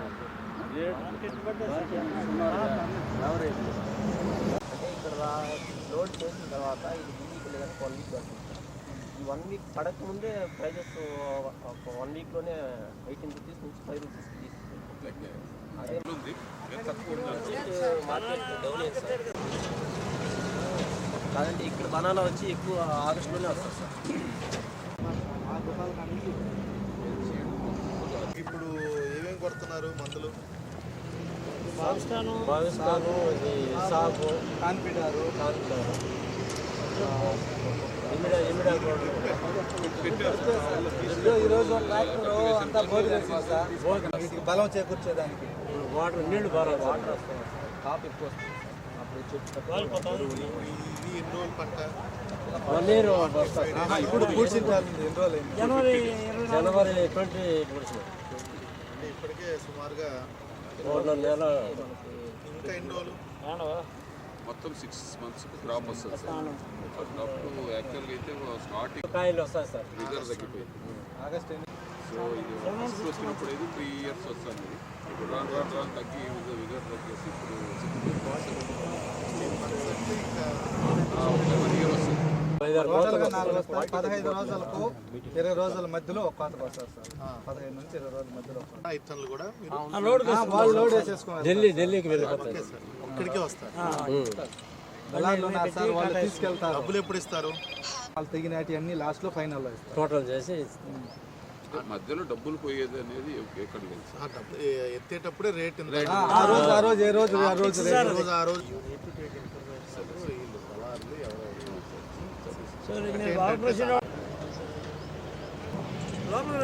అంటే ఇక్కడ లోడ్ చేసిన తర్వాత ఇది వీక్ లేదా 1 వీక్ పడుతుంది. ఈ 1 వీక్ పడకముందే ప్రైజెస్ ఒక 1 వీక్లోనే 18 రూపీస్ నుంచి 5 రూపీస్ తీసుకుంటాం. అదే మార్కెట్ డౌన్ అయింది సార్. కాదంటే ఇక్కడ బనానా వచ్చి ఎక్కువ ఆగస్టులోనే వస్తుంది సార్. ఇప్పుడు ఏమేమి కొడుతున్నారు మందులు? భావిస్తాను ఇది సాగు కాన్పిడారు ఈరోజు ట్రాక్టర్ అంతా బోధి వేసింది సార్. వీటికి బలం చేకూర్చేదానికి వాటర్ నీళ్లు బాగా వాటర్ వస్తాయి, కాపు ఎక్కువ వస్తుంది. అప్పుడు ఇది ఎన్ని రోజులు పంట? 1 year ఇప్పుడు పూడ్చిన ఎన్ని రోజులు అయింది? జనవరి 20 పూడ్చినాం. అంటే ఇప్పటికే సుమారుగా 4 నెలలు. ఇంకా ఎన్ని రోజులు? మొత్తం 6 months క్రాప్ వస్తుంది సార్. అప్పుడు యాక్చువల్గా అయితే స్టార్టింగ్ కాయలు వస్తాయి సార్. రిజర్వ్ తగ్గిపోయింది. ఆగస్ట్ సో ఇది ఫస్ట్ వచ్చినప్పుడు అయితే 3 years వస్తుంది. ఇప్పుడు రాను తగ్గి రిజర్వ్ తగ్గేసి ఇప్పుడు 1 year వస్తుంది. 15 రోజులకు 20 రోజుల మధ్యలో ఒక కోతకు వస్తారు సార్. 15 నుంచి 20 రోజుల మధ్యలో 5 టన్నులు కూడా మీరు వాళ్ళు లోడ్ వేసేసుకున్నారు. ఢిల్లీకి వెళ్ళిపోతాయి. ఇక్కడికే వస్తారు. దళారులు ఉన్నారు సార్, వాళ్ళు తీసుకెళ్తారు. డబ్బులు ఎప్పుడు ఇస్తారు? వాళ్ళు తెగినటి అన్ని లాస్ట్లో ఫైనల్లో ఇస్తారు. టోటల్ చేసి మధ్యలో డబ్బులు పోయేది అనేది ఎక్కడ లేదు సార్. ఆ డబ్బు ఎత్తేటప్పుడే రేట్ ఆ రోజు వీళ్ళు దళారులు ఎవరు లోపల